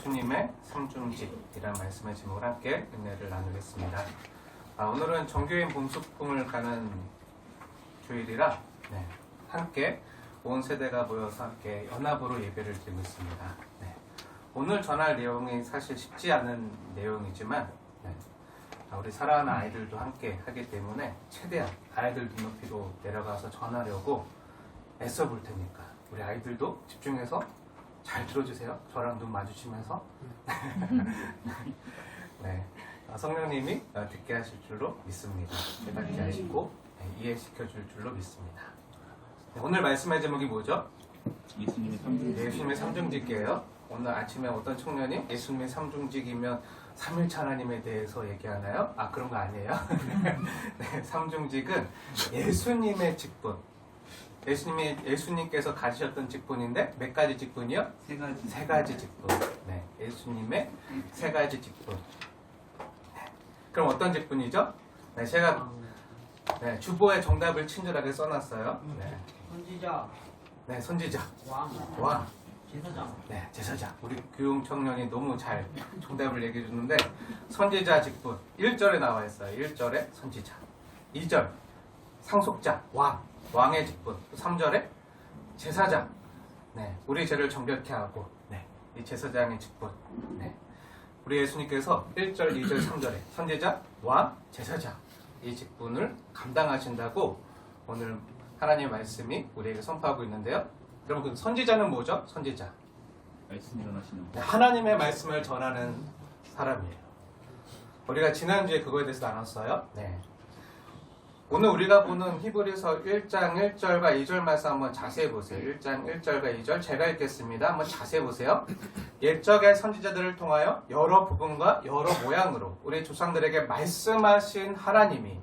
예수님의 삼중직이라는 말씀의 제목을 함께 은혜를 나누겠습니다. 오늘은 정교인 봄소풍을 가는 주일이라 함께 온 세대가 모여서 함께 연합으로 예배를 드리고 있습니다. 오늘 전할 내용이 사실 쉽지 않은 내용이지만 우리 사랑하는 아이들도 함께 하기 때문에 최대한 아이들 눈높이로 내려가서 전하려고 애써 볼 테니까 우리 아이들도 집중해서 잘 들어주세요. 저랑 눈 마주치면서 성령님이 듣게 하실 줄로 믿습니다. 깨닫게 하시고 이해시켜 줄 줄로 믿습니다. 오늘 말씀의 제목이 뭐죠? 예수님의 삼중직이에요. 오늘 아침에 어떤 청년이 예수님의 삼중직이면 삼일차 하나님에 대해서 얘기하나요? 그런 거 아니에요. 삼중직은 예수님의 직분. 예수님께서 가지셨던 직분인데 몇 가지 직분이요? 세 가지 직분. 예수님의 세 가지 직분. 그럼 어떤 직분이죠? 제가 주보에 정답을 친절하게 써놨어요. 선지자. 선지자. 왕. 제사장. 제사장. 우리 교육 청년이 너무 잘 정답을 얘기해 주는데 선지자 직분 1절에 나와 있어요. 1절에 선지자. 2절 상속자 왕의 직분. 3절에 제사장. 우리 죄를 정결케 하고 이 제사장의 직분. 우리 예수님께서 1절, 2절, 3절에 선지자, 왕, 제사장 이 직분을 감당하신다고 오늘 하나님의 말씀이 우리에게 선포하고 있는데요. 여러분, 선지자는 뭐죠? 선지자. 말씀 전하시는 하나님의 말씀을 전하는 사람이에요. 우리가 지난주에 그거에 대해서 나눴어요. 오늘 우리가 보는 히브리서 1장 1절과 2절 말씀 한번 자세히 보세요. 1장 1절과 2절 제가 읽겠습니다. 한번 자세히 보세요. 옛적의 선지자들을 통하여 여러 부분과 여러 모양으로 우리 조상들에게 말씀하신 하나님이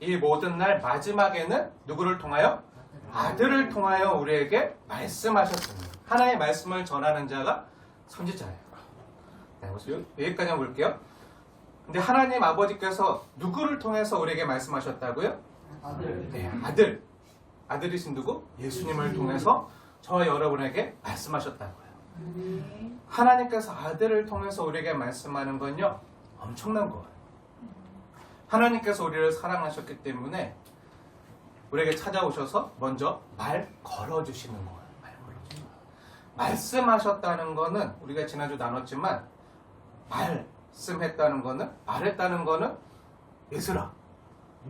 이 모든 날 마지막에는 누구를 통하여? 아들을 통하여 우리에게 말씀하셨습니다. 하나님의 말씀을 전하는 자가 선지자예요. 여기까지 한번 볼게요. 근데 하나님 아버지께서 누구를 통해서 우리에게 말씀하셨다고요? 아들. 아들이신 누구? 예수님을 통해서 저와 여러분에게 말씀하셨다고요. 하나님께서 아들을 통해서 우리에게 말씀하는 건요, 엄청난 거예요. 하나님께서 우리를 사랑하셨기 때문에 우리에게 찾아오셔서 먼저 말 걸어주시는 거예요. 말씀하셨다는 거는 우리가 지난주 나눴지만 말씀했다는 거는, 말했다는 거는 예술아.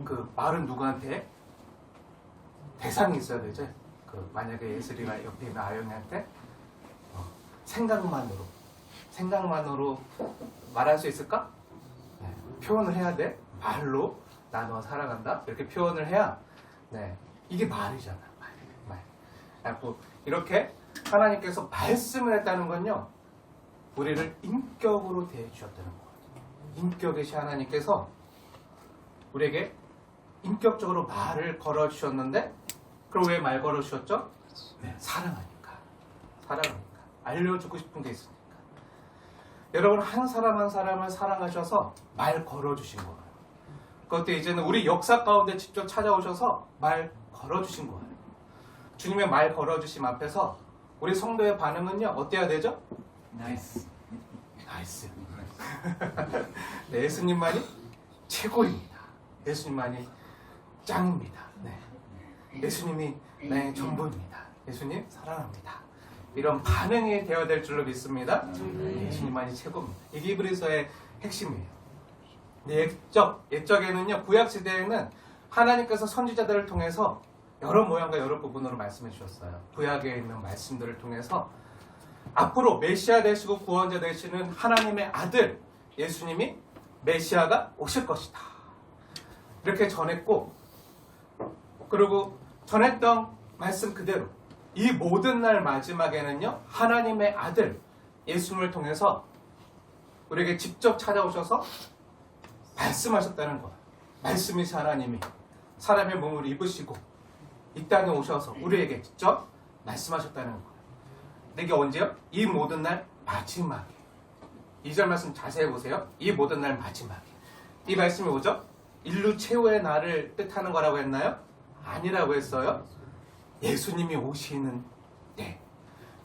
그 말은 누구한테? 대상이 있어야 되죠. 만약에 예술이가 옆에 있는 아영이한테 생각만으로 말할 수 있을까? 표현을 해야 돼. 말로 나 너 사랑한다. 이렇게 표현을 해야 이게 말이잖아. 말. 이렇게 하나님께서 말씀을 했다는 건요, 우리를 인격으로 대해주셨다는 거예요. 인격이신 하나님께서 우리에게 인격적으로 말을 걸어주셨는데, 그럼 왜 말 걸어주셨죠? 사랑하니까. 알려주고 싶은 게 있으니까. 여러분, 한 사람 한 사람을 사랑하셔서 말 걸어주신 거예요. 그것도 이제는 우리 역사 가운데 직접 찾아오셔서 말 걸어주신 거예요. 주님의 말 걸어주심 앞에서 우리 성도의 반응은요, 어때야 되죠? 나이스. 예수님만이 최고입니다. 예수님만이 짱입니다. 예수님이 나의 전부입니다. 예수님 사랑합니다. 이런 반응이 되어야 될 줄로 믿습니다. 예수님만이 최고입니다. 이게 히브리서의 핵심이에요. 옛적에는요, 구약시대에는 하나님께서 선지자들을 통해서 여러 모양과 여러 부분으로 말씀해 주셨어요. 구약에 있는 말씀들을 통해서 앞으로 메시아 되시고 구원자 되시는 하나님의 아들 예수님이 메시아가 오실 것이다. 이렇게 전했고, 그리고 전했던 말씀 그대로 이 모든 날 마지막에는요, 하나님의 아들 예수님을 통해서 우리에게 직접 찾아오셔서 말씀하셨다는 거예요. 말씀이신 하나님이 사람의 몸을 입으시고 이 땅에 오셔서 우리에게 직접 말씀하셨다는 거예요. 근데 이게 언제요? 이 모든 날 마지막에. 2절 말씀 자세히 보세요. 이 모든 날 마지막에. 이 말씀이 뭐죠? 인류 최후의 날을 뜻하는 거라고 했나요? 아니라고 했어요. 예수님이 오시는 때.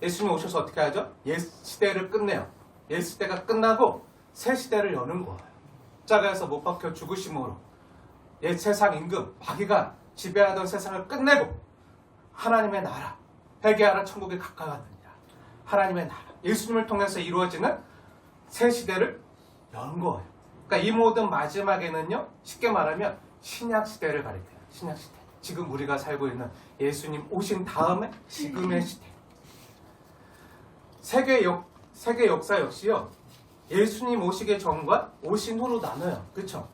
예수님이 오셔서 어떻게 하죠? 시대를 끝내요. 옛시대가 끝나고 새 시대를 여는 거예요. 십자가에서 못 박혀 죽으심으로 옛 세상 임금 마귀가 지배하던 세상을 끝내고 하나님의 나라, 회개하라 천국에 가까워하느니라. 하나님의 나라, 예수님을 통해서 이루어지는 새 시대를 여는 거예요. 그러니까 이 모든 마지막에는요, 쉽게 말하면 신약 시대를 가리켜요. 신약 시대. 지금 우리가 살고 있는 예수님 오신 다음에 지금의 시대. 세계 역사 역시요, 예수님 오시기 전과 오신 후로 나눠요. 그렇죠?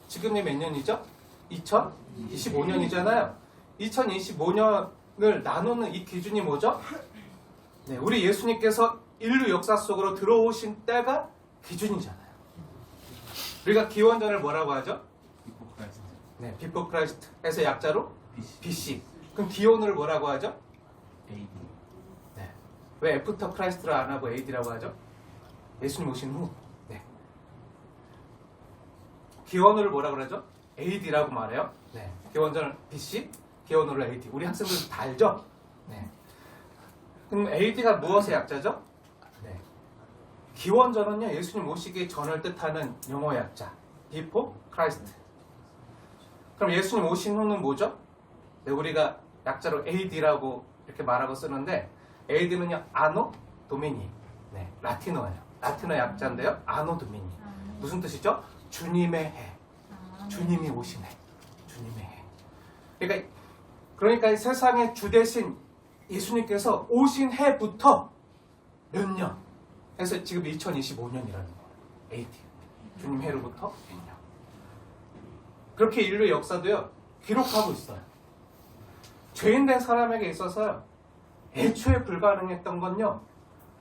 지금이 몇 년이죠? 2025년이잖아요. 2025년을 나누는 이 기준이 뭐죠? 네, 우리 예수님께서 인류 역사 속으로 들어오신 때가 기준이잖아요. 우리가 기원전을 뭐라고 하죠? 비포 크라이스트. 네, 비포 크라이스트에서 약자로 BC. BC. 그럼 기원을 뭐라고 하죠? AD. 네. 왜 애프터 크라이스트를 안 하고 AD라고 하죠? 예수님 오신 후. 네. 기원을 뭐라고 그러죠? AD라고 말해요. 네. 기원전을 BC, 기원으로 AD. 우리 학생들 다 알죠? 네. 그럼 AD가 무엇의 약자죠? 네. 기원전은요, 예수님 오시기 전을 뜻하는 영어 약자. Before Christ. 그럼 예수님 오신 후는 뭐죠? 네, 우리가 약자로 AD라고 이렇게 말하고 쓰는데, AD는요, 아노 도미니. 네, 라틴어예요. 라틴어 약자인데요, 아노 도미니. 무슨 뜻이죠? 주님의 해. 주님이 오신 해. 주님의 해. 그러니까 이 세상의 주 대신 예수님께서 오신 해부터 몇 년? 해서 지금 2025년이라는 거예요. AD. 주님 해로부터 몇 년. 그렇게 인류 역사도요, 기록하고 있어요. 죄인된 사람에게 있어서 애초에 불가능했던 건요,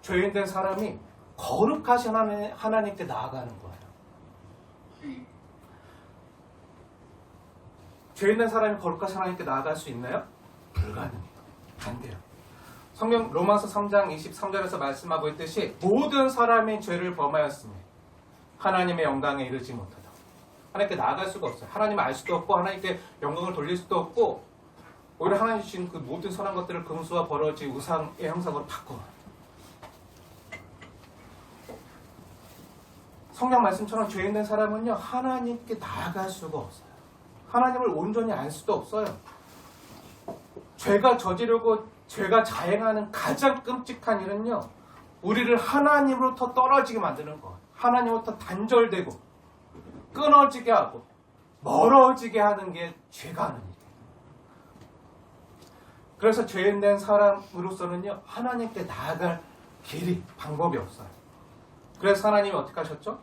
죄인된 사람이 거룩하신 하나님께 나아가는 거예요. 죄인된 사람이 거룩하신 하나님께 나아갈 수 있나요? 불가능해요. 안 돼요. 성경 로마서 3장 23절에서 말씀하고 있듯이 모든 사람이 죄를 범하였으니 하나님의 영광에 이르지 못하다. 하나님께 나아갈 수가 없어요. 하나님을 알 수도 없고 하나님께 영광을 돌릴 수도 없고, 오히려 하나님 주신 그 모든 선한 것들을 금수와 버러지 우상의 형상으로 바꿔. 성경 말씀처럼 죄인된 사람은요, 하나님께 나아갈 수가 없어요. 하나님을 온전히 알 수도 없어요. 죄가 저지르고 죄가 자행하는 가장 끔찍한 일은요, 우리를 하나님으로부터 떨어지게 만드는 것, 하나님으로부터 단절되고 끊어지게 하고 멀어지게 하는 게 죄가 하는 일이에요. 그래서 죄인된 사람으로서는요, 하나님께 나아갈 길이, 방법이 없어요. 그래서 하나님이 어떻게 하셨죠?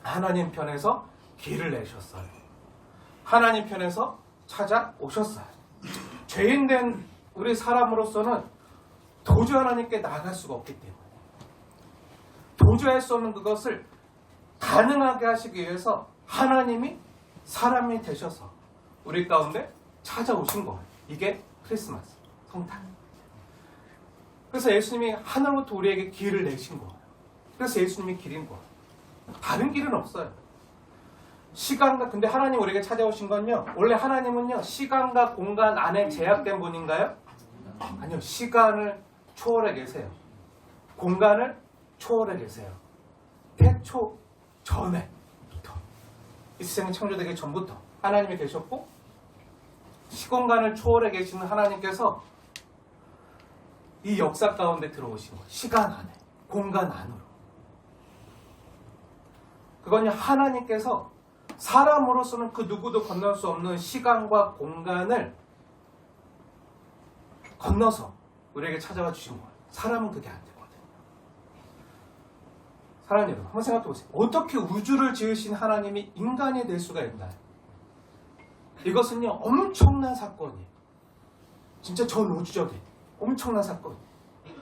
하나님 편에서 길을 내셨어요. 하나님 편에서 찾아오셨어요. 죄인된 우리 사람으로서는 도저히 하나님께 나아갈 수가 없기 때문에, 도저히 할 수 없는 그것을 가능하게 하시기 위해서 하나님이 사람이 되셔서 우리 가운데 찾아오신 거예요. 이게 크리스마스, 성탄. 그래서 예수님이 하늘부터 우리에게 길을 내신 거예요. 그래서 예수님이 길인 거예요. 다른 길은 없어요. 시간과, 근데 하나님 우리에게 찾아오신 건요, 원래 하나님은요, 시간과 공간 안에 제약된 분인가요? 아니요. 시간을 초월해 계세요. 공간을 초월해 계세요. 태초 전에부터, 이 세상이 창조되기 전부터 하나님이 계셨고, 시공간을 초월해 계시는 하나님께서 이 역사 가운데 들어오신 거예요. 시간 안에, 공간 안으로. 그건요, 하나님께서 사람으로서는 그 누구도 건널 수 없는 시간과 공간을 건너서 우리에게 찾아와 주신 거예요. 사람은 그게 안 되거든요. 사랑하는 여러분, 한번 생각해 보세요. 어떻게 우주를 지으신 하나님이 인간이 될 수가 있나요? 이것은요, 엄청난 사건이에요. 진짜 전 우주적인 엄청난 사건이에요.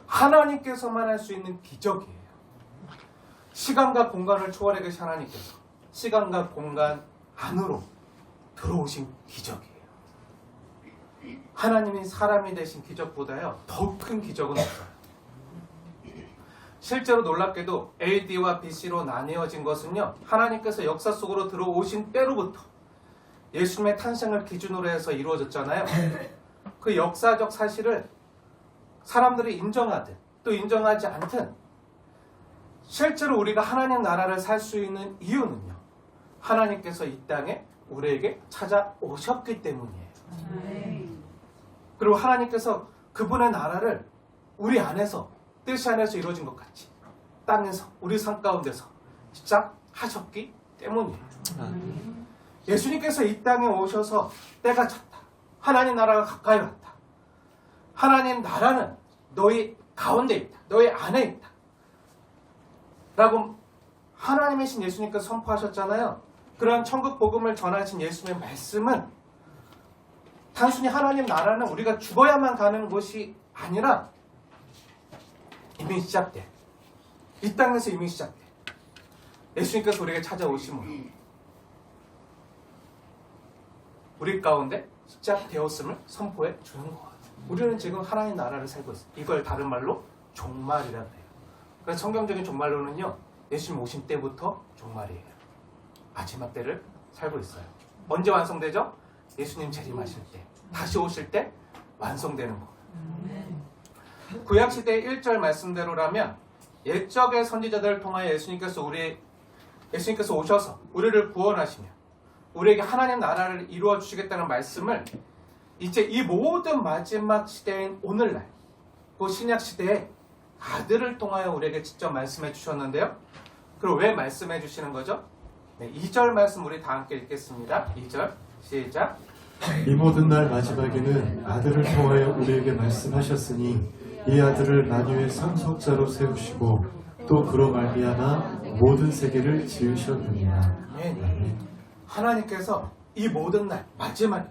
하나님께서만 할 수 있는 기적이에요. 시간과 공간을 초월해 계신 하나님께서 시간과 공간 안으로 들어오신 기적이에요. 하나님이 사람이 되신 기적보다요, 더 큰 기적은 없어요. 실제로 놀랍게도 AD와 BC로 나뉘어진 것은요, 하나님께서 역사 속으로 들어오신 때로부터 예수님의 탄생을 기준으로 해서 이루어졌잖아요. 그 역사적 사실을 사람들이 인정하든 또 인정하지 않든 실제로 우리가 하나님 나라를 살 수 있는 이유는요. 하나님께서 이 땅에 우리에게 찾아오셨기 때문이에요. 그리고 하나님께서 그분의 나라를 우리 안에서 뜻이 안에서 이루어진 것 같이 땅에서 우리 삶 가운데서 시작하셨기 때문이에요. 예수님께서 이 땅에 오셔서 때가 찼다. 하나님 나라가 가까이 왔다. 하나님 나라는 너희 가운데 있다. 너희 안에 있다. 라고 하나님이신 예수님께서 선포하셨잖아요. 그런 천국 복음을 전하신 예수님의 말씀은 단순히 하나님 나라는 우리가 죽어야만 가는 곳이 아니라 이미 시작돼. 이 땅에서 이미 시작돼. 예수님께서 우리에게 찾아오심으로 우리 가운데 시작되었음을 선포해 주는 거예요. 우리는 지금 하나님 나라를 살고 있어요. 이걸 다른 말로 종말이라고 해요. 그래서 성경적인 종말론은요. 예수님 오신 때부터 종말이에요. 마지막 때를 살고 있어요. 언제 완성되죠? 예수님 재림하실 때. 다시 오실 때 완성되는 거예요. 구약시대의 1절 말씀대로라면 옛적의 선지자들을 통하여 예수님께서 오셔서 우리를 구원하시며 우리에게 하나님 나라를 이루어 주시겠다는 말씀을 이제 이 모든 마지막 시대인 오늘날 그 신약 시대에 아들을 통하여 우리에게 직접 말씀해 주셨는데요. 그럼 왜 말씀해 주시는 거죠? 네, 2절 말씀 우리 다 함께 읽겠습니다. 2절 시작. 이 모든 날 마지막에는 아들을 통하여 우리에게 말씀하셨으니 이 아들을 만유의 상속자로 세우시고 또 그로 말미암아 모든 세계를 지으셨느니라. 네. 하나님께서 이 모든 날 마지막에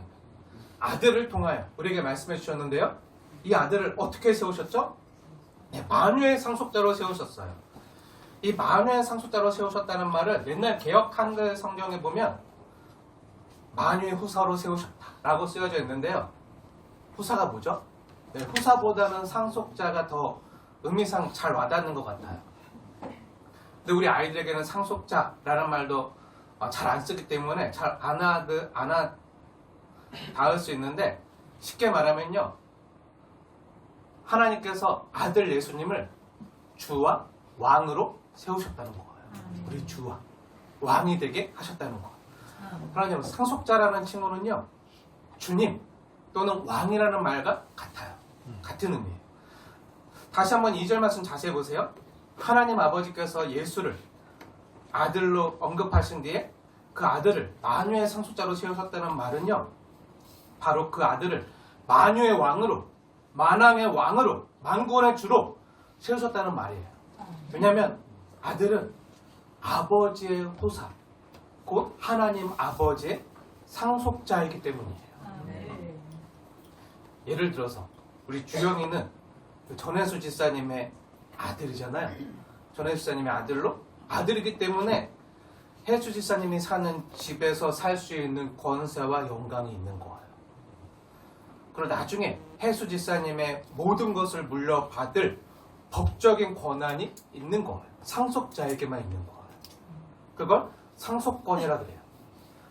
아들을 통하여 우리에게 말씀해 주셨는데요. 이 아들을 어떻게 세우셨죠? 네, 만유의 상속자로 세우셨어요. 이 만유의 상속자로 세우셨다는 말은 옛날 개역 한글 성경에 보면 만유의 후사로 세우셨다라고 쓰여져 있는데요. 후사가 뭐죠? 네, 후사보다는 상속자가 더 의미상 잘 와닿는 것 같아요. 근데 우리 아이들에게는 상속자라는 말도 잘 안 쓰기 때문에 잘 안 닿을 수 있는데 쉽게 말하면요. 하나님께서 아들 예수님을 주와 왕으로 세우셨다는 거예요. 우리 주와 왕이 되게 하셨다는 거예요. 하나님 상속자라는 칭호는요. 주님 또는 왕이라는 말과 같아요. 같은 의미예요. 다시 한번 2절 말씀 자세히 보세요. 하나님 아버지께서 예수를 아들로 언급하신 뒤에 그 아들을 만유의 상속자로 세우셨다는 말은요. 바로 그 아들을 만유의 왕으로 만왕의 왕으로 만군의 주로 세우셨다는 말이에요. 왜냐하면 아들은 아버지의 후사 곧 하나님 아버지의 상속자이기 때문이에요. 예를 들어서 우리 주영이는 전혜수 지사님의 아들이잖아요. 전혜수 지사님의 아들이기 때문에 혜수 지사님이 사는 집에서 살 수 있는 권세와 영광이 있는 거예요. 그리고 나중에 혜수 지사님의 모든 것을 물려받을 법적인 권한이 있는 거예요. 상속자에게만 있는 거예요. 그걸 상속권이라 그래요.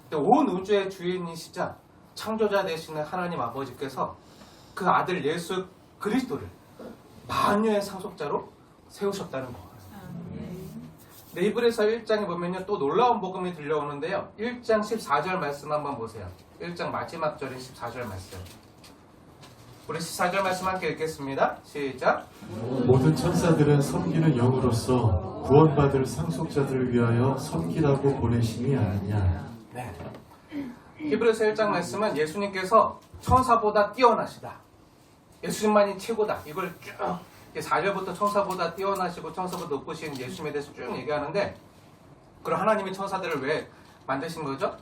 근데 온 우주의 주인이시자 창조자 되시는 하나님 아버지께서 그 아들 예수 그리스도를 만유의 상속자로 세우셨다는 거예요. 히브리서 1장에 보면요. 또 놀라운 복음이 들려오는데요. 1장 14절 말씀 한번 보세요. 1장 마지막 절인 14절 말씀. 우리 14절 말씀 함께 읽겠습니다. 시작. 모든 천사들은 섬기는 영으로서 구원받을 상속자들을 위하여 섬기라고 보내심이 아니냐. 네. 히브리서 1장 말씀은 예수님께서 천사보다 뛰어나시다. 예수님만이 최고다. 이걸 쭉 4절부터 천사보다 뛰어나시고 천사보다 높으신 예수님에 대해서 쭉 얘기하는데 그럼 하나님이 천사들을 왜 만드신 거죠?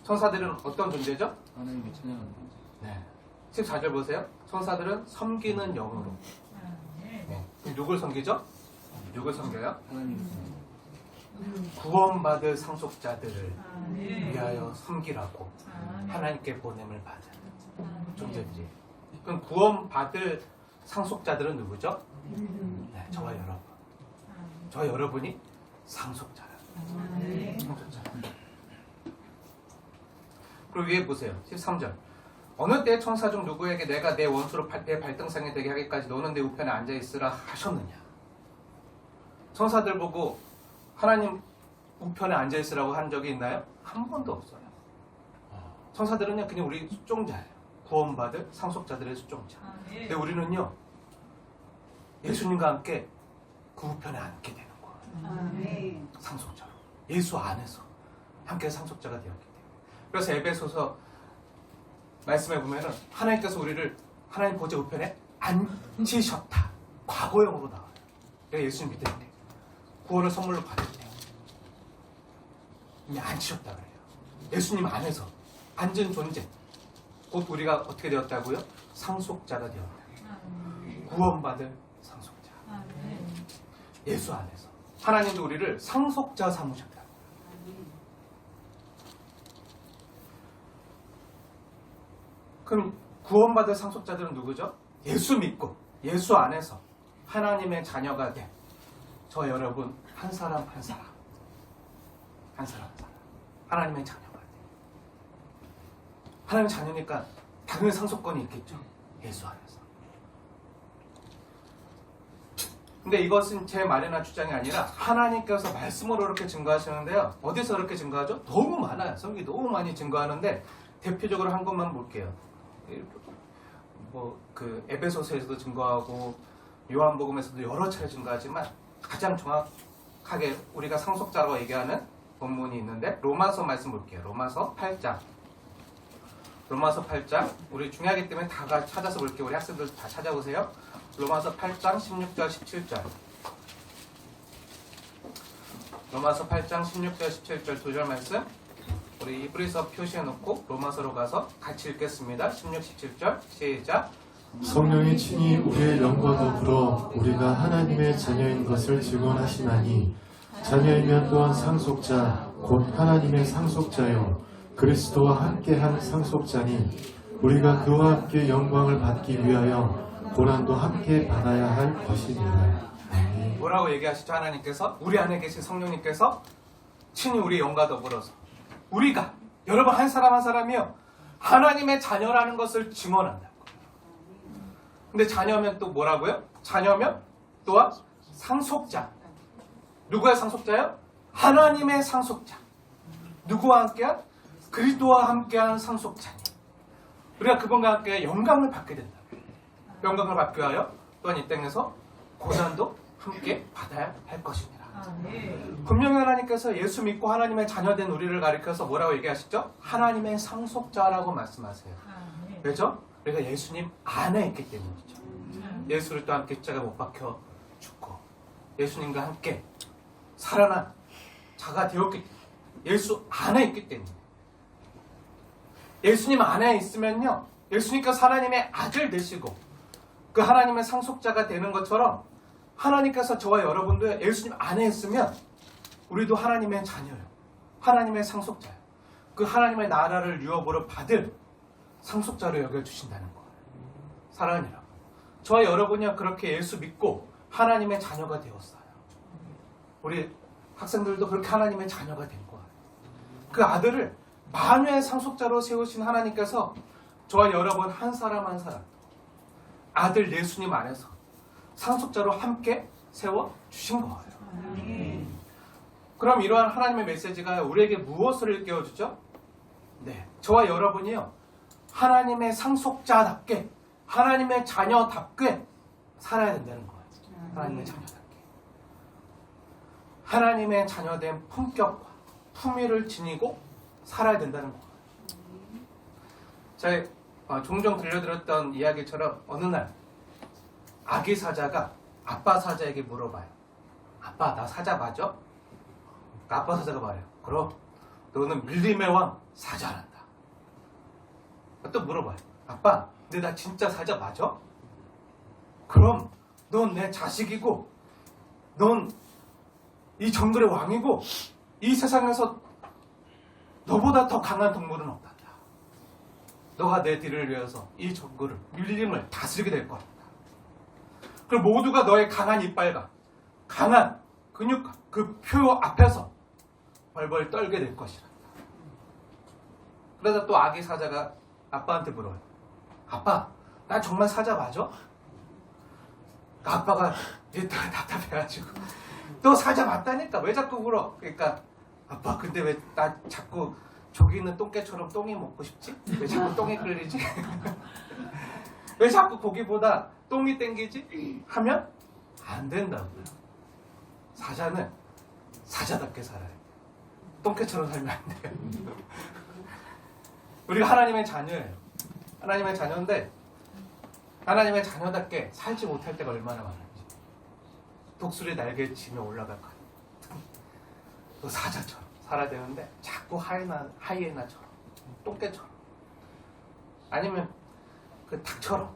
천사들은 어떤 존재죠? 하나님의 찬양하는 존재. 네. 14절 보세요. 천사들은 섬기는 영으로. 네. 누굴 섬기죠? 누굴 섬겨요? 하나님 구원받을 상속자들을 위하여 섬기라고 하나님께 보냄을 받은 존재들이에요. 그럼 구원받을 상속자들은 누구죠? 네, 저와 여러분. 저와 여러분이 상속자예요. 상속자. 그리고 위에 보세요. 13절. 어느 때 천사 중 누구에게 내가 내 원수로 내 발등상에 되게 하기까지 너는 내 우편에 앉아있으라 하셨느냐. 천사들 보고 하나님 우편에 앉아있으라고 한 적이 있나요? 한 번도 없어요. 천사들은요 그냥 우리 수종자예요. 구원받을 상속자들의 수종자. 근데 우리는요 예수님과 함께 그 우편에 앉게 되는 거예요. 상속자로. 예수 안에서 함께 상속자가 되었기 때문에. 그래서 에베소서 말씀에 보면은 하나님께서 우리를 하나님 보좌 우편에 앉히셨다. 과거형으로 나와요. 내가 예수님 믿을 때 구원을 선물로 받을 때 이미 앉히셨다 그래요. 예수님 안에서 앉은 존재. 곧 우리가 어떻게 되었다고요? 상속자가 되었다. 구원받을 상속자. 예수 안에서 하나님도 우리를 상속자 삼으셨다. 그럼 구원받을 상속자들은 누구죠? 예수 믿고 예수 안에서 하나님의 자녀가 된 저 여러분 한 사람 한 사람 하나님의 자녀가 돼. 하나님의 자녀니까 당연히 상속권이 있겠죠. 예수 안에서. 근데 이것은 제 말이나 주장이 아니라 하나님께서 말씀으로 그렇게 증거하시는데요. 어디서 그렇게 증거하죠? 너무 많아요. 성경이 너무 많이 증거하는데 대표적으로 한 것만 볼게요. 그 에베소서에서도 증거하고 요한복음에서도 여러 차례 증거하지만 가장 정확하게 우리가 상속자라고 얘기하는 본문이 있는데 로마서 말씀 볼게요. 로마서 8장. 우리 중요하기 때문에 다 찾아서 볼게요. 우리 학생들 다 찾아보세요. 로마서 8장 16절 17절. 로마서 8장 16절 17절 두 절 말씀 우리 이브리서 표시해놓고 로마서로 가서 같이 읽겠습니다. 16, 17절 시작. 성령이 친히 우리의 영과 더불어 우리가 하나님의 자녀인 것을 증언하시나니 자녀이면 또한 상속자 곧 하나님의 상속자요 그리스도와 함께한 상속자니 우리가 그와 함께 영광을 받기 위하여 고난도 함께 받아야 할 것이니라. 뭐라고 얘기하시죠? 하나님께서 우리 안에 계신 성령님께서 친히 우리 영과 더불어서 우리가 여러분 한 사람 한 사람이요 하나님의 자녀라는 것을 증언한다. 근데 자녀면 또 뭐라고요? 자녀면 또한 상속자. 누구의 상속자요? 하나님의 상속자. 누구와 함께한? 그리스도와 함께한 상속자니. 우리가 그분과 함께 영광을 받게 된다. 영광을 받기 위하여 또한 이 땅에서 고난도 함께 받아야 할 것입니다. 분명히 하나님께서 예수 믿고 하나님의 자녀된 우리를 가리켜서 뭐라고 얘기하시죠? 하나님의 상속자라고 말씀하세요. 왜죠? 우리가 예수님 안에 있기 때문이죠. 예수를 또한 십자가에 못 박혀 죽고 예수님과 함께 살아난 자가 되었기 때문에 예수 안에 있기 때문에 예수님 안에 있으면요 예수님께서 하나님의 아들 되시고 그 하나님의 상속자가 되는 것처럼 하나님께서 저와 여러분도 예수님 안에 있으면 우리도 하나님의 자녀예요. 하나님의 상속자예요. 그 하나님의 나라를 유업으로 받을 상속자로 여겨주신다는 거예요. 사랑하는 여러분, 저와 여러분이 그렇게 예수 믿고 하나님의 자녀가 되었어요. 우리 학생들도 그렇게 하나님의 자녀가 된 거예요. 그 아들을 만유의 상속자로 세우신 하나님께서 저와 여러분 한 사람 한 사람 아들 예수님 안에서 상속자로 함께 세워주신 거예요. 그럼 이러한 하나님의 메시지가 우리에게 무엇을 일깨워주죠? 네, 저와 여러분이요 하나님의 상속자답게 하나님의 자녀답게 살아야 된다는 거예요. 하나님의 자녀답게 하나님의 자녀된 품격과 품위를 지니고 살아야 된다는 거예요. 제가 종종 들려드렸던 이야기처럼 어느 날 아기 사자가 아빠 사자에게 물어봐요. 아빠 나 사자 맞아? 아빠 사자가 말해요. 그럼 너는 밀림의 왕 사자란다. 또 물어봐요. 아빠 근데 나 진짜 사자 맞아? 그럼 넌 내 자식이고 넌 이 정글의 왕이고 이 세상에서 너보다 더 강한 동물은 없단다. 너가 내 뒤를 위해서 이 정글을 밀림을 다스리게 될 거란다. 그리고 모두가 너의 강한 이빨과 강한 근육과 그 표 앞에서 벌벌 떨게 될 것이란다. 그러다 또 아기 사자가 아빠한테 물어요. 아빠, 난 정말 사자 맞아? 아빠가 답답해가지고 너 사자 맞다니까 왜 자꾸 울어? 그러니까 아빠 근데 왜 나 자꾸 저기 있는 똥개처럼 똥이 먹고 싶지? 왜 자꾸 똥이 끌리지? 왜 자꾸 고기보다 똥이 땡기지? 하면 안 된다고요. 사자는 사자답게 살아요. 똥개처럼 살면 안 돼요. 우리가 하나님의 자녀예요. 하나님의 자녀인데 하나님의 자녀답게 살지 못할 때가 얼마나 많은지. 독수리 날개 치며 올라갈 것 같아요. 또 사자처럼 살아야 되는데 자꾸 하이에나처럼 똥개처럼 아니면 그 닭처럼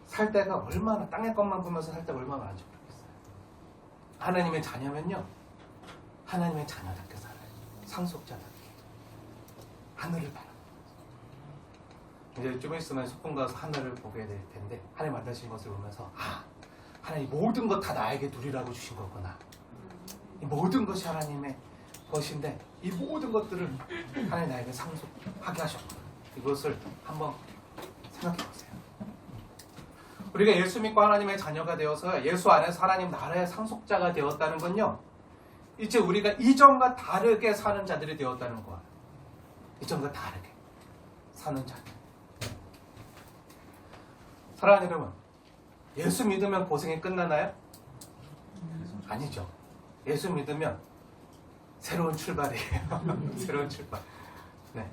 살 때가 얼마나 땅의 것만 보면서 살 때가 얼마나 많은지 모르겠어요. 하나님의 자녀면요 하나님의 자녀답게 살아요. 상속자답게 하늘을 바라. 이제 좀 있으면 소풍 가서 하늘을 보게 될 텐데 하나님 만드신 것을 보면서 하나님 모든 것 다 나에게 누리라고 주신 거구나. 이 모든 것이 하나님의 것인데 이 모든 것들을 하나님 나에게 상속하게 하셨구나. 이것을 한번 생각해 보세요. 우리가 예수 믿고 하나님의 자녀가 되어서 예수 안에서 하나님 나라의 상속자가 되었다는 건요 이제 우리가 이전과 다르게 사는 자들이 되었다는 거예요. 이전과 다르게 사는 자들. 사랑하는 여러분, 예수 믿으면 고생이 끝나나요? 아니죠. 예수 믿으면 새로운 출발이에요. 새로운 출발. 네.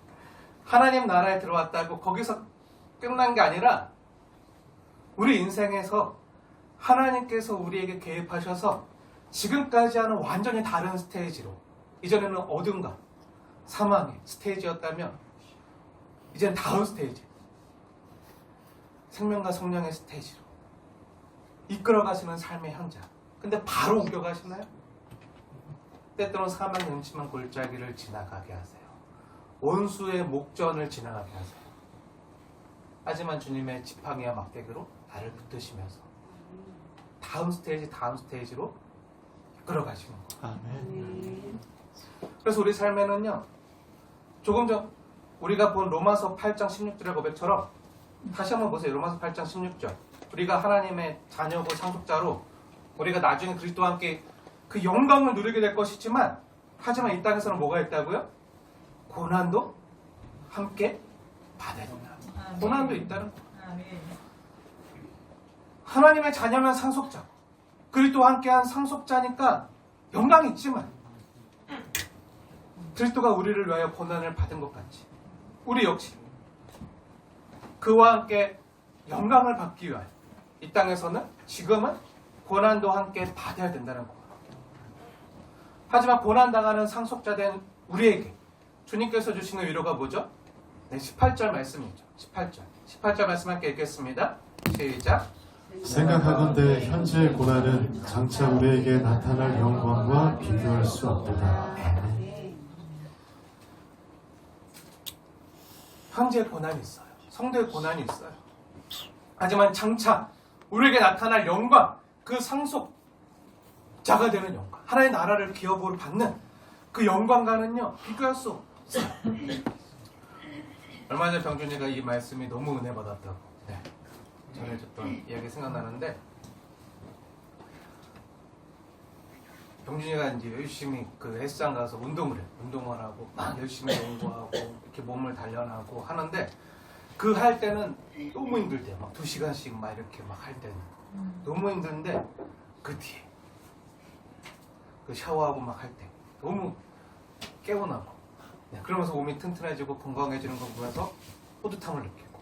하나님 나라에 들어왔다고 거기서 끝난 게 아니라 우리 인생에서 하나님께서 우리에게 개입하셔서 지금까지와는 완전히 다른 스테이지로, 이전에는 어둠과 사망의 스테이지였다면 이제는 다음 스테이지, 생명과 성령의 스테이지로 이끌어가시는 삶의 현장. 근데 바로 옮겨가시나요? 때때로 사망의 음침한 골짜기를 지나가게 하세요. 원수의 목전을 지나가게 하세요. 하지만 주님의 지팡이와 막대기로 나를 붙드시면서 다음 스테이지로 이끌어가시는 거예요. 아멘. 그래서 우리 삶에는요 조금 전 우리가 본 로마서 8장 16절의 고백처럼 다시 한번 보세요. 로마서 8장 16절. 우리가 하나님의 자녀고 상속자로 우리가 나중에 그리스도와 함께 그 영광을 누리게 될 것이지만 하지만 이 땅에서는 뭐가 있다고요? 고난도 함께 받아야 된다. 고난도 있다는 거예요. 하나님의 자녀면 상속자, 그리스도와 함께한 상속자니까 영광이 있지만 그리스도가 우리를 위하여 고난을 받은 것 같이 우리 역시 그와 함께 영광을 받기 위하여 이 땅에서는 지금은 고난도 함께 받아야 된다는 거예요. 하지만 고난당하는 상속자된 우리에게 주님께서 주시는 위로가 뭐죠? 네, 18절 말씀이죠. 18절 말씀 함께 읽겠습니다. 시작. 생각하건대 현재의 고난은 장차 우리에게 나타날 영광과 비교할 수 없도다. 현재 고난이 있어요. 성도의 고난이 있어요. 하지만 장차 우리에게 나타날 영광, 그 상속자가 되는 영광, 하나의 나라를 기업으로 받는 그 영광과는요 비교할 수 없어요. 얼마 전에 병준이가 이 말씀이 너무 은혜 받았다고 전해줬던 이야기 생각나는데, 병준이가 이제 열심히 그 헬스장 가서 운동을 하고 막 열심히 연구하고 이렇게 몸을 단련하고 하는데 그 할 때는 너무 힘들대요. 막 2시간씩 막 이렇게 막 할 때는 너무 힘든데 그 뒤에 그 샤워하고 막 할 때 너무 깨어나고 그러면서 몸이 튼튼해지고 건강해지는 거 보면서 뿌듯함을 느끼고.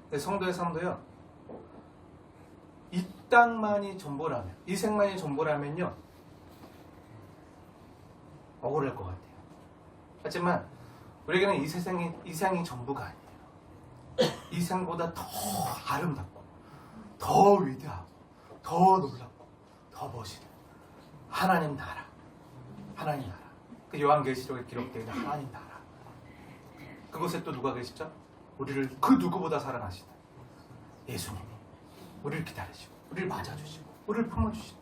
근데 성도의 삶도요, 이 땅만이 전부라면, 이 생만이 전부라면요 억울할 것 같아요. 하지만 우리에게는 이 생이 전부가 아니에요. 이 생보다 더 아름답고 더 위대하고 더 놀랍고 더 멋있는 하나님 나라, 그 요한계시록에 기록되어 있는 하나님 나라, 그곳에 또 누가 계시죠? 우리를 그 누구보다 사랑하시는 예수님이 우리를 기다리시고 우리를 맞아주시고 우리를 품어주시는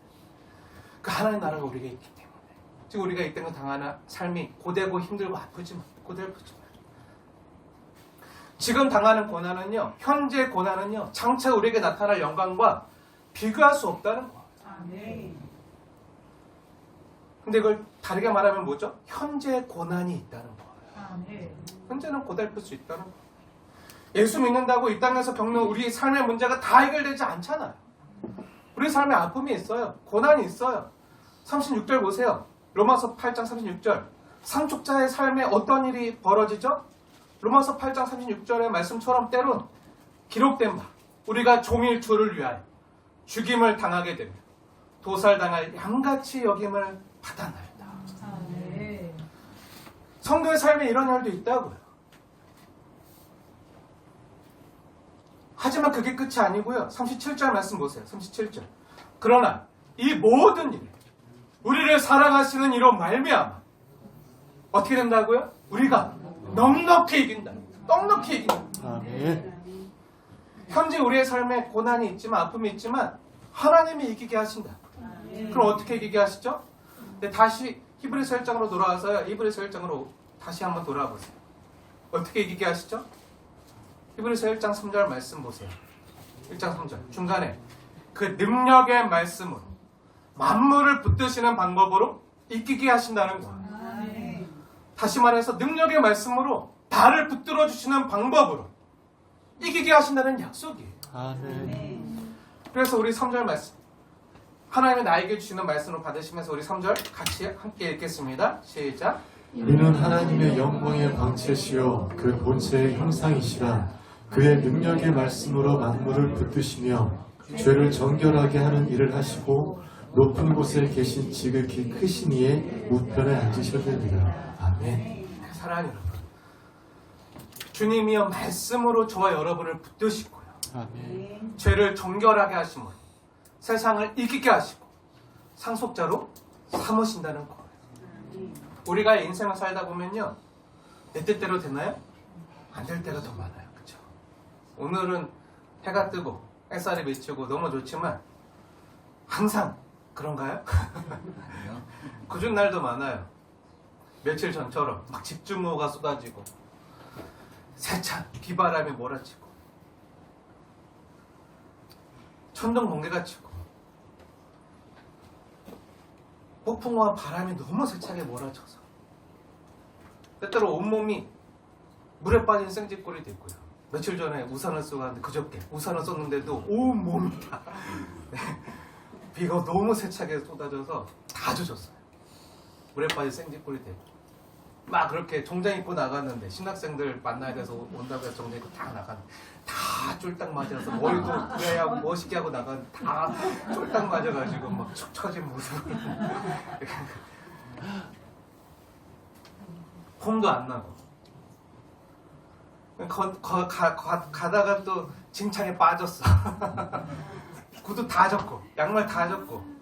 그 하나님 나라가 우리에게 있기 때문에 지금 우리가 이 땅에서 당하는 삶이 고되고 힘들고 아프지만 지금 당하는 고난은요, 현재 고난은요 장차 우리에게 나타날 영광과 비교할 수 없다는 거예요. 근데 이걸 다르게 말하면 뭐죠? 현재 고난이 있다는 거예요. 현재는 고달플 수 있다는 거예요. 예수 믿는다고 이 땅에서 겪는 우리 삶의 문제가 다 해결되지 않잖아요. 우리 삶에 아픔이 있어요. 고난이 있어요. 36절 보세요. 로마서 8장 36절. 상속자의 삶에 어떤 일이 벌어지죠? 로마서 8장 36절의 말씀처럼 때론 기록된 바 우리가 종일 주를 위하여 죽임을 당하게 되며 도살당할 양같이 여김을 받아나이다. 성도의 삶에 이런 일도 있다고요. 하지만 그게 끝이 아니고요. 37절 말씀 보세요. 37절. 그러나 이 모든 일에 우리를 살아가시는 이로 말미암아 어떻게 된다고요? 우리가 넉넉히 이긴다. 넉넉히 이긴다. 아멘. 현재 우리의 삶에 고난이 있지만 아픔이 있지만 하나님이 이기게 하신다. 그럼 어떻게 이기게 하시죠? 네, 다시 히브리서 1장으로 돌아와서요. 히브리서 1장으로 다시 한번 돌아와 보세요. 어떻게 이기게 하시죠? 히브리서 1장 3절 말씀 보세요. 1장 3절 중간에 그 능력의 말씀으로 만물을 붙드시는 방법으로 이기게 하신다는 거예요. 다시 말해서 능력의 말씀으로 나를 붙들어 주시는 방법으로 이기게 하신다는 약속이에요. 아멘. 그래서 우리 3절 말씀 하나님이 나에게 주시는 말씀으로 받으시면서 우리 3절 같이 함께 읽겠습니다. 시작. 이는 하나님의 영광의 광채시요 그 본체의 형상이시라. 그의 능력의 말씀으로 만물을 붙드시며 죄를 정결하게 하는 일을 하시고 높은 곳에 계신 지극히 크신 이의 우편에 앉으셨느니라. 아멘. 사랑하는 여러분, 주님이여 말씀으로 저와 여러분을 붙드시고요. 아멘. 죄를 정결하게 하심으로 세상을 이기게 하시고 상속자로 삼으신다는 거예요. 우리가 인생을 살다 보면요, 내 뜻대로 되나요? 안 될 때가 더 많아요. 그렇죠? 오늘은 해가 뜨고 햇살이 비치고 너무 좋지만 항상 그런가요? 굳은 날도 많아요. 며칠 전처럼 막 집중호우가 쏟아지고 세찬 비바람이 몰아치고 천둥 번개가 치고 폭풍과 바람이 너무 세차게 몰아쳐서 때때로 온몸이 물에 빠진 생쥐꼴이 있고요. 며칠 전에 우산을 쓰고 왔는데 그저께 우산을 썼는데도 온몸이 다 네. 비가 너무 세차게 쏟아져서 다 젖었어요. 물에 빠진 생쥐꼴이 되고 막 그렇게 정장 입고 나갔는데 신학생들 만나야 돼서 온다고 해서 정장 입고 다 나갔는데 다 쫄딱 맞아서 머리도 그래야 멋있게 하고 나갔는데 다 쫄딱 맞아가지고 막 축 처진 모습을 홈도 안 나고 가다가 또 징창에 빠졌어. 구두 다 젖고 양말 다 젖고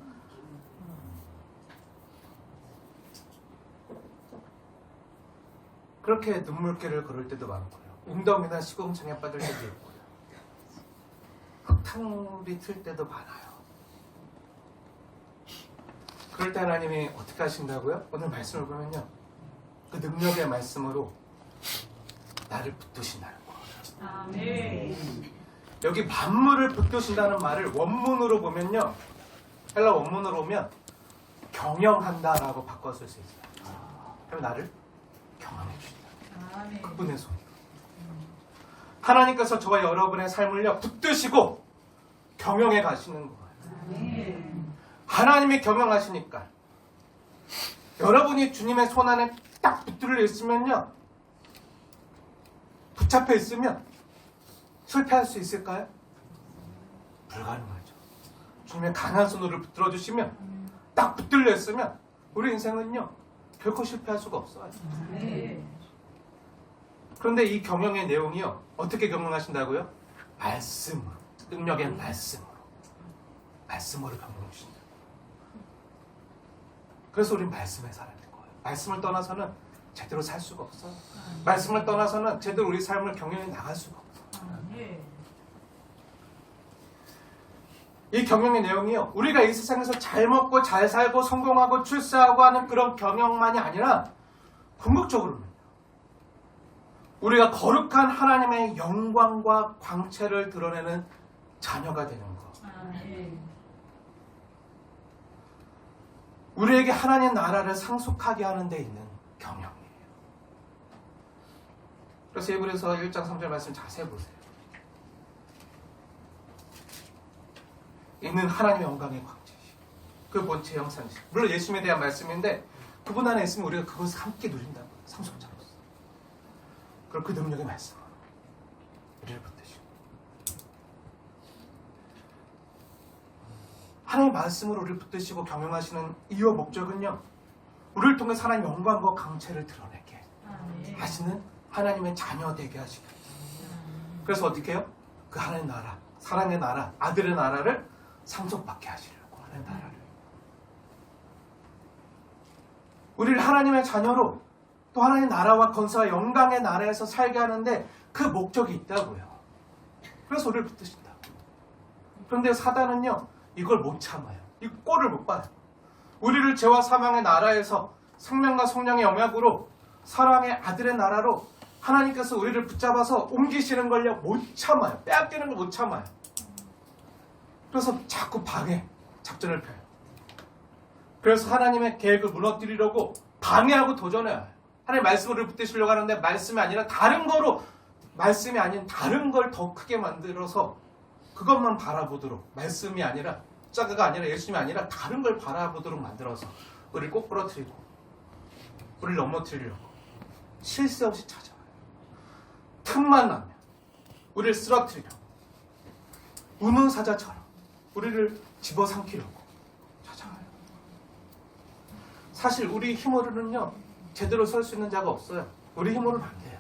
그렇게 눈물길을 걸을 때도 많고요. 웅덩이나 시궁창에 빠질 때도 있고요. 흙탕물이 틀 때도 많아요. 그럴 때 하나님이 어떻게 하신다고요? 오늘 말씀을 보면요. 그 능력의 말씀으로 나를 붙드신다는 거예요. 아멘. 여기 만물을 붙드신다는 말을 원문으로 보면요. 헬라 원문으로 보면 경영한다라고 바꿔 쓸 수 있어요. 그럼 나를 경험해 주신다. 아멘. 그분의 손. 하나님께서 저와 여러분의 삶을요 붙드시고 경영해 가시는 거예요. 아멘. 하나님이 경영하시니까 여러분이 주님의 손 안에 딱 붙들려 있으면요, 붙잡혀 있으면 실패할 수 있을까요? 불가능하죠. 주님의 강한 손으로 붙들어 주시면 딱 붙들려 있으면 우리 인생은요 결코 실패할 수가 없어요. 아멘. 그런데 이 경영의 내용이요 어떻게 경영하신다고요? 말씀으로, 능력의 말씀으로 경영해 주신다. 그래서 우리는 말씀에 살아야 되는 거예요. 말씀을 떠나서는 제대로 살 수가 없어요. 말씀을 떠나서는 제대로 우리 삶을 경영해 나갈 수가 없어요. 아멘. 이 경영의 내용이요 우리가 이 세상에서 잘 먹고 잘 살고 성공하고 출세하고 하는 그런 경영만이 아니라 궁극적으로는 우리가 거룩한 하나님의 영광과 광채를 드러내는 자녀가 되는 것. 아멘. 우리에게 하나님 나라를 상속하게 하는 데 있는 경영이에요. 그래서 히브리서 1장 3절 말씀 자세히 보세요. 있는 하나님의 영광의 광채이시고 그 본체 형상이시고, 물론 예수님에 대한 말씀인데 그분 안에 있으면 우리가 그것을 함께 누린다고, 상속자로서. 그리고 그 능력의 말씀으로 우리를 붙드시고, 하나님의 말씀으로 우리를 붙드시고 경영하시는 이유 목적은요, 우리를 통해 하나님의 영광과 강체를 드러내게 하시는 하나님의 자녀 되게 하시고, 그래서 어떻게 해요? 그 하나님의 나라, 사랑의 나라, 아들의 나라를 상속받게 하시려고 하는 나라를, 우리를 하나님의 자녀로 또 하나님의 나라와 건설와 영광의 나라에서 살게 하는데 그 목적이 있다고요. 그래서 우리를 붙드신다. 그런데 사단은요, 이걸 못 참아요. 이 꼴을 못 봐요. 우리를 죄와 사망의 나라에서 생명과 성령의 영역으로 사랑의 아들의 나라로 하나님께서 우리를 붙잡아서 옮기시는 걸요 못 참아요. 빼앗기는 걸 못 참아요. 그래서 자꾸 방해 작전을 펴요. 그래서 하나님의 계획을 무너뜨리려고 방해하고 도전해요. 하나님 말씀을 붙드시려고 하는데 말씀이 아니라 다른 거로, 말씀이 아닌 다른 걸 더 크게 만들어서 그것만 바라보도록, 말씀이 아니라, 자가가 아니라, 예수님이 아니라 다른 걸 바라보도록 만들어서 우리를 꼭 부러뜨리고 우리를 넘어뜨리려고 쉴 새 없이 찾아와요. 틈만 나면 우리를 쓰러뜨리려고, 우는 사자처럼 우리를 집어삼키려고 찾아와요. 사실 우리 힘으로는요 제대로 설 수 있는 자가 없어요. 우리 힘으로는 안 돼요.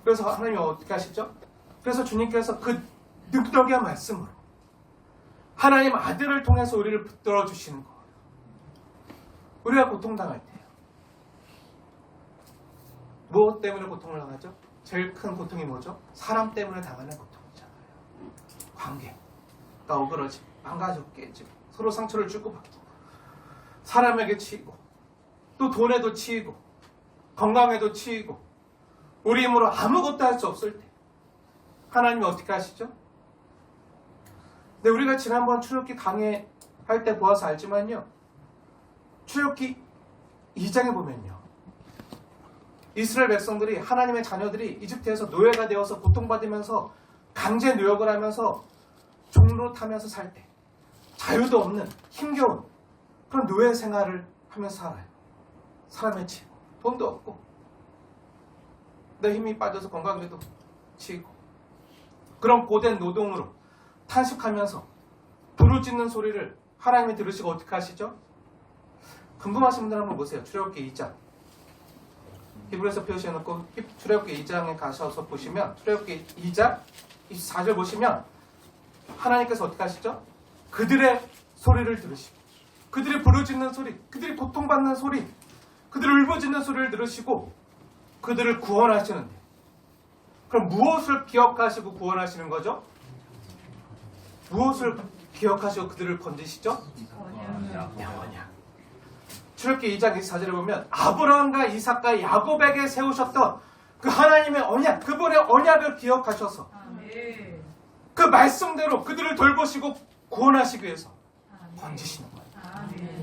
그래서 하나님이 어떻게 하시죠? 그래서 주님께서 그 능력의 말씀으로 하나님 아들을 통해서 우리를 붙들어 주시는 거예요. 우리가 고통당할 때요, 무엇 때문에 고통을 당하죠? 제일 큰 고통이 뭐죠? 사람 때문에 당하는 고통이잖아요. 관계가 어그러지고 망가지고 깨지고 서로 상처를 주고받고 사람에게 치이고 또 돈에도 치이고 건강에도 치이고 우리 힘으로 아무것도 할 수 없을 때 하나님이 어떻게 하시죠? 네, 우리가 지난번 출애굽기 강의할 때 보아서 알지만요, 출애굽기 2장에 보면요, 이스라엘 백성들이, 하나님의 자녀들이 이집트에서 노예가 되어서 고통받으면서 강제 노역을 하면서 종로 타면서 살 때 자유도 없는 힘겨운 그런 노예 생활을 하면서 살아요. 사람에 치이고 돈도 없고 내 힘이 빠져서 건강에도 치이고 그런 고된 노동으로 탄식하면서 부르짖는 소리를 하나님이 들으시고 어떻게 하시죠? 궁금하신 분들 한번 보세요. 출애굽기 2장 히브리서 표시해놓고 출애굽기 2장에 가셔서 보시면, 출애굽기 2장 24절 보시면 하나님께서 어떻게 하시죠? 그들의 소리를 들으시고 그들이 부르짖는 소리, 그들이 고통받는 소리, 그들이 울부짖는 소리를 들으시고 그들을 구원하시는데, 그럼 무엇을 기억하시고 구원하시는 거죠? 무엇을 기억하시고 그들을 건지시죠? 언약. 출애굽기 2장 24절에 보면 아브라함과 이삭과 야곱에게 세우셨던 그 하나님의 언약, 그분의 언약을 기억하셔서 그 말씀대로 그들을 돌보시고 구원하시기 위해서 건지시는 거예요.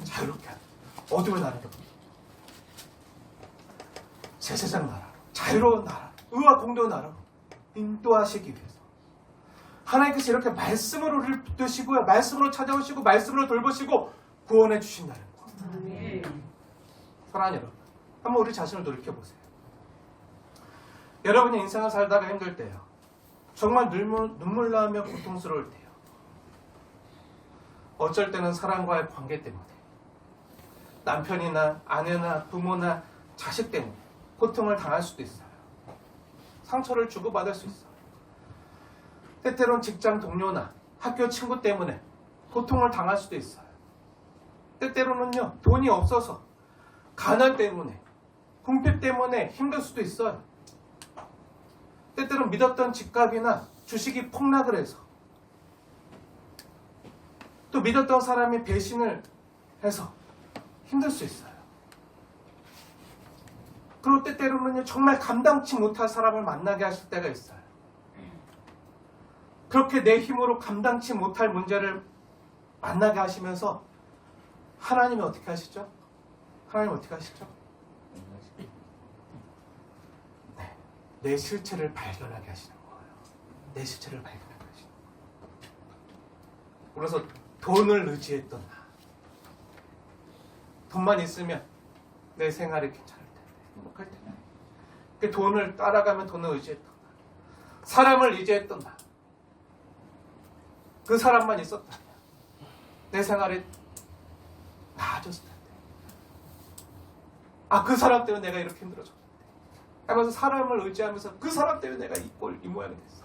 자유롭게 하는, 어둠의 나라로, 제사장 나라, 자유로운 나라, 의와 공도의 나라로 인도하시기 위해서 하나님께서 이렇게 말씀으로 우리를 붙드시고요, 말씀으로 찾아오시고 말씀으로 돌보시고 구원해 주신다는 거예요. 사랑하는 여러분, 한번 우리 자신을 돌이켜보세요. 여러분이 인생을 살다가 힘들 때요, 정말 눈물 나며 고통스러울 때요, 어쩔 때는 사람과의 관계 때문에, 남편이나 아내나 부모나 자식 때문에 고통을 당할 수도 있어요. 상처를 주고받을 수 있어요. 때때로는 직장 동료나 학교 친구 때문에 고통을 당할 수도 있어요. 때때로는요, 돈이 없어서 가난 때문에, 궁핍 때문에 힘들 수도 있어요. 때때로는 믿었던 집값이나 주식이 폭락을 해서, 또 믿었던 사람이 배신을 해서 힘들 수 있어요. 그리고 때때로는요, 정말 감당치 못할 사람을 만나게 하실 때가 있어요. 그렇게 내 힘으로 감당치 못할 문제를 만나게 하시면서 하나님이 어떻게 하시죠? 하나님 어떻게 하시죠? 네, 내 실체를 발견하게 하시는 거예요. 내 실체를 발견하게 하시는 거예요. 그래서 돈을 의지했던 나, 돈만 있으면 내 생활이 괜찮을 텐데, 행복할 텐데, 그 돈을 따라가면 돈을 의지했던 나, 사람을 의지했던 나, 그 사람만 있었다면 내 생활이 나아졌을 텐데, 아, 그 사람 때문에 내가 이렇게 힘들어졌는데 하면서 사람을 의지하면서 그 사람 때문에 내가 이 모양이 됐어.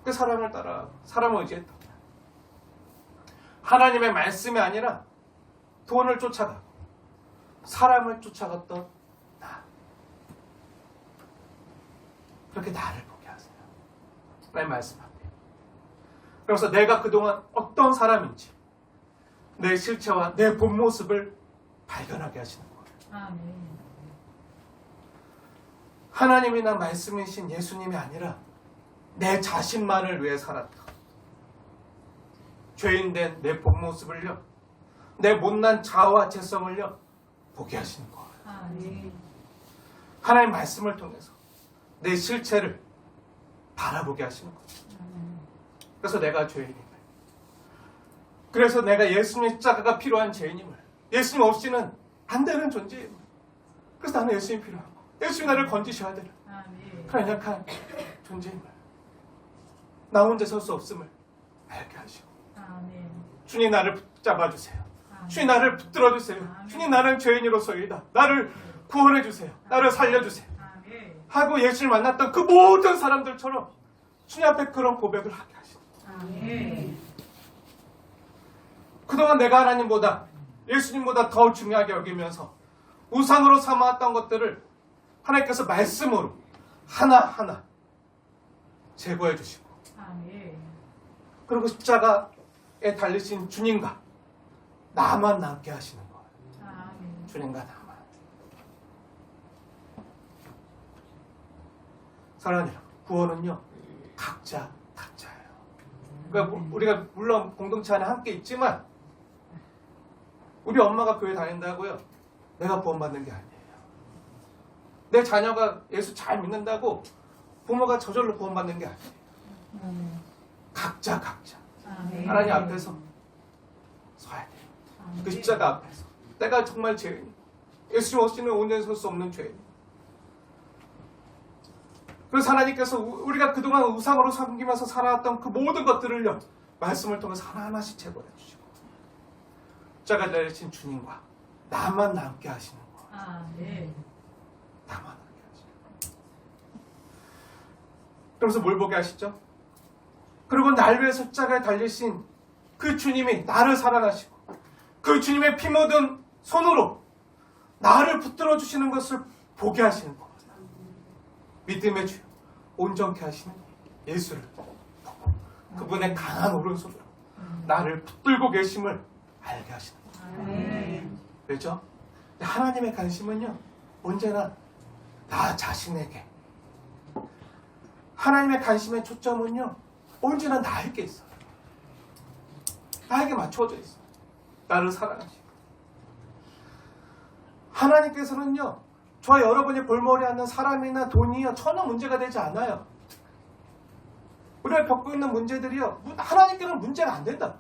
그 사람을 따라 사람을 의지했던 나, 하나님의 말씀이 아니라 돈을 쫓아가고 사람을 쫓아갔던 나, 그렇게 나를 보게 하세요. 하나님 말씀합니다. 그래서 내가 그동안 어떤 사람인지 내 실체와 내 본 모습을 발견하게 하시는 거예요. 아멘. 하나님이나 말씀이신 예수님이 아니라 내 자신만을 위해 살았다. 죄인된 내 본 모습을요, 내 못난 자아와 죄성을요 보게 하시는 거예요. 아멘. 하나님 말씀을 통해서 내 실체를 바라보게 하시는 거예요. 그래서 내가 죄인임을, 그래서 내가 예수님의 십자가가 필요한 죄인임을, 예수님 없이는 안 되는 존재임을, 그래서 나는 예수님이 필요한 거, 예수님이 나를 건지셔야 되는 아멘. 그런 약한 존재임을, 나 혼자 설 수 없음을 알게 하시고, 아멘. 주님 나를 붙잡아주세요. 아멘. 주님 나를 붙들어주세요. 주님 나는 죄인으로서이다. 나를 구원해주세요. 나를 살려주세요. 아멘. 하고 예수를 만났던 그 모든 사람들처럼 주님 앞에 그런 고백을 하게 하시고, 아멘. 그동안 내가 하나님보다 예수님보다 더 중요하게 여기면서 우상으로 삼아왔던 것들을 하나님께서 말씀으로 하나하나 제거해 주시고, 아멘. 그리고 십자가에 달리신 주님과 나만 남게 하시는 거예요. 아멘. 주님과 나만. 사랑하는 여러분, 구원은요 각자예요. 그러니까 우리가 물론 공동체 안에 함께 있지만, 우리 엄마가 교회 다닌다고요 내가 구원받는 게 아니에요. 내 자녀가 예수 잘 믿는다고 부모가 저절로 구원받는 게 아니에요. 각자 아멘. 하나님 앞에서 서야 돼요. 그 십자가 앞에서 내가 정말 죄인, 예수님 없이는 온전히 설 수 없는 죄인. 그래서 하나님께서 우리가 그동안 우상으로 섬기면서 살아왔던 그 모든 것들을요 말씀을 통해서 하나하나씩 제거해 주시고, 십자가 내리신 주님과 나만 남게 하시는 거예요. 아멘. 나만 남게 하시는 거예요. 그러면서 뭘 보게 하시죠? 그리고 날 위해 십자가에 달리신 그 주님이 나를 사랑하시고 그 주님의 피 묻은 손으로 나를 붙들어 주시는 것을 보게 하시는 겁니다. 믿음의 주, 온전케 하시는 예수를 보고 그분의 강한 오른손으로 나를 붙들고 계심을 알게 하시는 거예요. 아멘. 왜죠? 하나님의 관심은요 언제나 나 자신에게, 하나님의 관심의 초점은요 언제나 나에게 있어요. 나에게 맞춰져 있어요. 나를 사랑하시고, 하나님께서는요 저와 여러분이 볼모리 하는 사람이나 돈이요 전혀 문제가 되지 않아요. 우리가 겪고 있는 문제들이요 하나님께는 문제가 안 된다.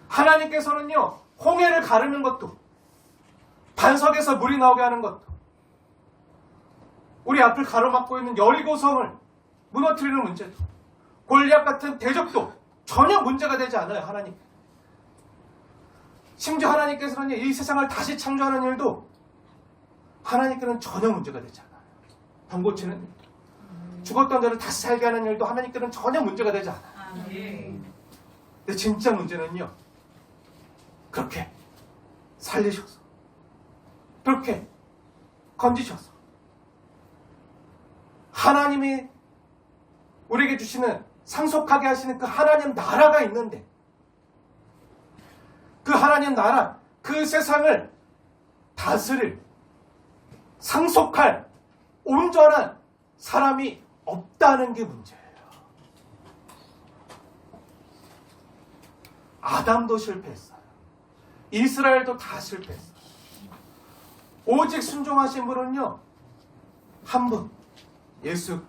하나님께서는요 홍해를 가르는 것도, 반석에서 물이 나오게 하는 것도, 우리 앞을 가로막고 있는 여리고성을 무너뜨리는 문제도, 골리앗 같은 대적도 전혀 문제가 되지 않아요. 하나님. 심지어 하나님께서는 이 세상을 다시 창조하는 일도 하나님께는 전혀 문제가 되지 않아요. 병 고치는 일도, 죽었던 자를 다시 살게 하는 일도 하나님께는 전혀 문제가 되지 않아요. 아멘. 근데 진짜 문제는요 그렇게 살리셔서, 그렇게 건지셔서, 하나님이 우리에게 주시는 상속하게 하시는 그 하나님 나라가 있는데, 그 하나님 나라, 그 세상을 다스릴, 상속할 온전한 사람이 없다는 게 문제예요. 아담도 실패했어요. 이스라엘도 다 실패했어요. 오직 순종하신 분은요, 한 분, 예수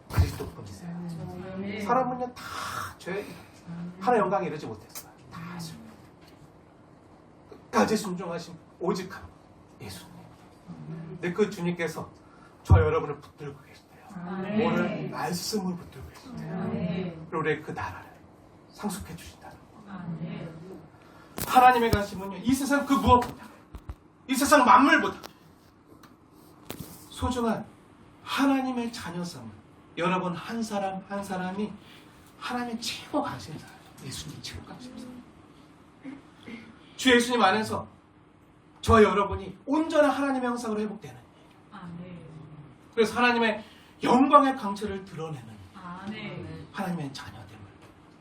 그리스도뿐이세요. 아멘. 사람은요 다 죄, 하나님 영광에 이르지 못했어요. 다 실패. 끝까지 순종하신 오직 한 분, 예수님. 근데 그 주님께서 저 여러분을 붙들고 계시대요. 아멘. 오늘 말씀을 붙들고 계시대요. 아멘. 그리고 우리의 그 나라를 상속해 주신다는 거. 아멘. 하나님의 관심은요, 이 세상 그 무엇보다, 이 세상 만물보다 소중한 하나님의 자녀성을, 여러분 한 사람 한 사람이 하나님 최고 관심사, 예수님 최고 관심사. 주 예수님 안에서 저 여러분이 온전한 하나님의 형상으로 회복되는 일. 아멘. 그래서 하나님의 영광의 강체를 드러내는 아멘. 하나님의 자녀됨을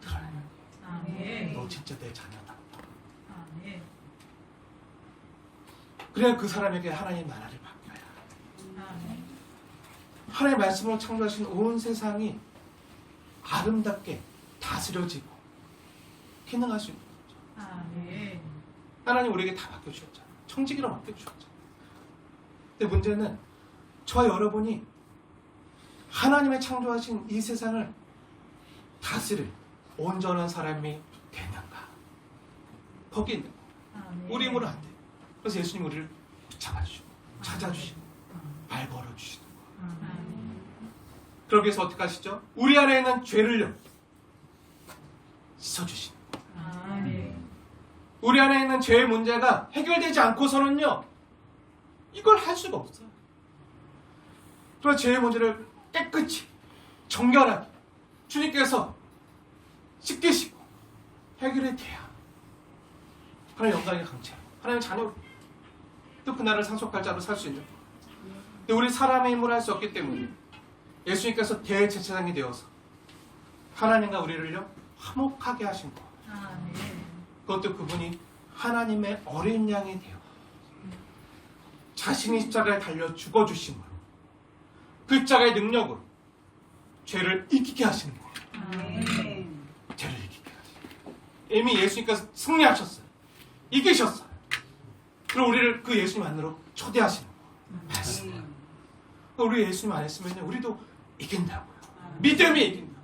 드러내는. 아멘. 너 진짜 내 자녀다. 아멘. 그래야 그 사람에게 하나님 나라를 맡겨야. 아멘. 하나님의 말씀으로 창조하신 온 세상이 아름답게 다스려지고 기능할 수 있는 거죠. 아멘. 하나님 우리에게 다 맡겨주셨잖아요. 청지기로 맡겨주셨잖아요. 근데 문제는 저 여러분이 하나님의 창조하신 이 세상을 다스릴 온전한 사람이 되는가? 거기 있는 거예요. 아멘. 우리 힘으로 안 돼요. 그래서 예수님 우리를 붙잡아주시고 찾아주시고 말 걸어주시고. 아멘. 그러기 위해서 어떻게 하시죠? 우리 안에 있는 죄를요 씻어주시고. 아멘. 우리 안에 있는 죄의 문제가 해결되지 않고서는요, 이걸 할 수가 없어요. 그래서 죄의 문제를 깨끗이, 정결하게 주님께서 씻기시고 해결이 돼야 하나님 영광의 강체, 하나님 자녀로 또 그 나라를 상속할 자로 살 수 있는 거예요. 근데 우리 사람의 힘으로 할 수 없기 때문에 예수님께서 대제사장이 되어서 하나님과 우리를요 화목하게 하신 거예요. 아멘. 그것도 그분이 하나님의 어린 양이 되어 자신이 십자가에 달려 죽어주심으로 그 십자가의 능력으로 죄를 이기게 하시는 거예요. 아멘. 죄를 이기게 하시는. 이미 예수님께서 승리하셨어요. 이기셨어요. 그리고 우리를 그 예수님 안으로 초대하시는 거예요. 맞습니다. 우리 예수님 안 했으면 우리도 이긴다고요. 믿음이 이긴다.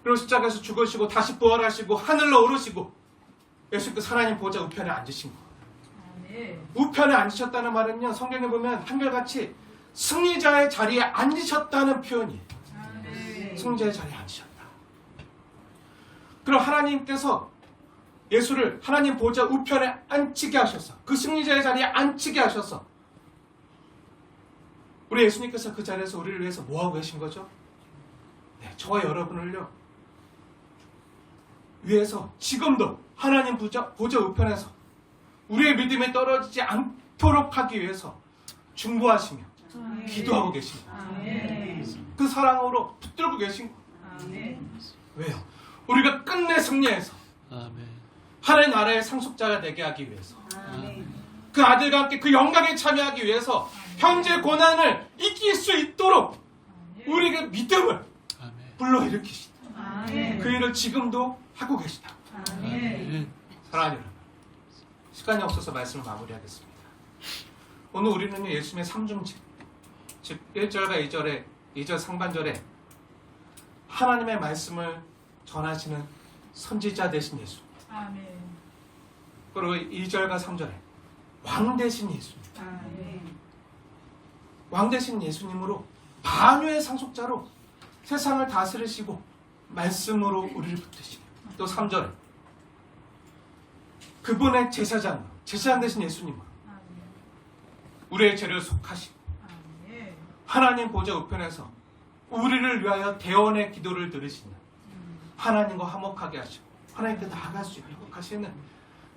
그리고 십자가에서 죽으시고 다시 부활하시고 하늘로 오르시고 예수님께서 하나님 보좌 우편에 앉으신 거예요. 아멘. 우편에 앉으셨다는 말은요, 성경에 보면 한결같이 승리자의 자리에 앉으셨다는 표현이에요. 아멘. 승리자의 자리에 앉으셨다. 그럼 하나님께서 예수를 하나님 보좌 우편에 앉히게 하셔서 그 승리자의 자리에 앉히게 하셔서 우리 예수님께서 그 자리에서 우리를 위해서 뭐하고 계신 거죠? 네, 저와 여러분을요 위해서 지금도 하나님 보좌 우편에서 우리의 믿음이 떨어지지 않도록 하기 위해서 중보하시며 기도하고 계십니다. 아멘. 그 사랑으로 붙들고 계신 거예요. 아멘. 왜요? 우리가 끝내 승리해서 하나님 나라의 상속자가 되게 하기 위해서 그 아들과 함께 그 영광에 참여하기 위해서 현재 고난을 이길 수 있도록 우리에게 믿음을 불러일으키시다. 아멘. 그 일을 지금도 하고 계시다. 아멘. 사랑하는 여러분, 시간이 없어서 말씀을 마무리하겠습니다. 오늘 우리는요 예수님의 삼중직, 즉 1절과 2절 상반절에 하나님의 말씀을 전하시는 선지자 되신 예수님, 아멘. 그리고 2절과 3절에 왕 되신 예수님, 아멘. 왕 되신 예수님으로 반유의 상속자로 세상을 다스리시고 말씀으로 우리를 붙드시고, 또 3절에 그분의 제사장 되신 예수님으로 아멘. 우리의 죄를 속하시고 아멘. 하나님 보좌 우편에서 우리를 위하여 대원의 기도를 들으시는 하나님과 화목하게 하시고 하나님께 나아갈 수 있도록 하시는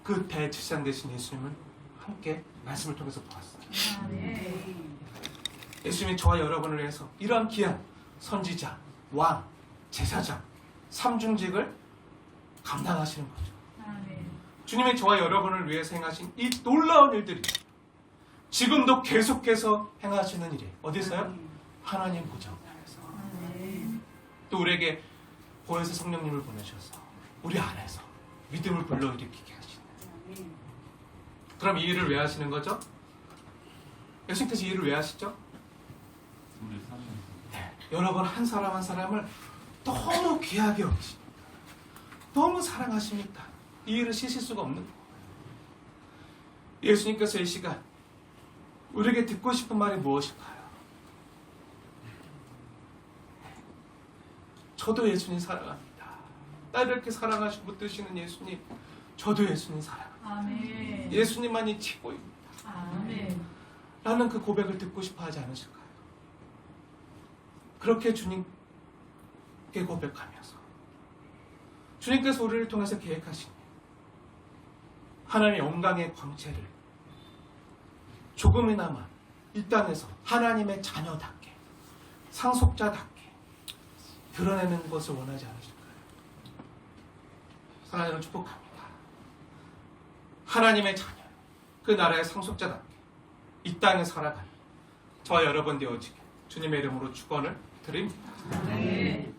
그 대제사장 되신 예수님을 함께 말씀을 통해서 보았어요. 아멘. 예수님이 저와 여러분을 위해서 이러한 귀한 선지자, 왕, 제사장, 삼중직을 감당하시는 거죠. 아멘. 주님이 저와 여러분을 위해서 행하신 이 놀라운 일들이 지금도 계속해서 행하시는 일이에요. 어디서요? 하나님 보좌 우편에서. 아멘. 또 우리에게 보혜사 성령님을 보내셔서 우리 안에서 믿음을 불러일으키게 하시는 그럼 이 일을 왜 하시는 거죠? 예수님께서 이 일을 왜 하시죠? 우리 사는 여러분 한 사람 한 사람을 너무 귀하게 여기십니다. 너무 사랑하십니다. 이 일을 쉬실 수가 없는 거예요. 예수님께서 이 시간 우리에게 듣고 싶은 말이 무엇일까요? 저도 예수님 사랑합니다. 나를 이렇게 사랑하시고 뜨시는 예수님, 저도 예수님 사랑합니다. 아멘. 예수님만이 최고입니다. 아멘. 라는 그 고백을 듣고 싶어 하지 않으실까요? 그렇게 주님께 고백하면서 주님께서 우리를 통해서 계획하신 하나님의 영광의 광채를 조금이나마 이 땅에서 하나님의 자녀답게 상속자답게 드러내는 것을 원하지 않으실까요? 하나님을 축복합니다. 하나님의 자녀, 그 나라의 상속자답게 이 땅에 살아가는 저와 여러분 되어지게 주님의 이름으로 축원을 드립니다. 아멘.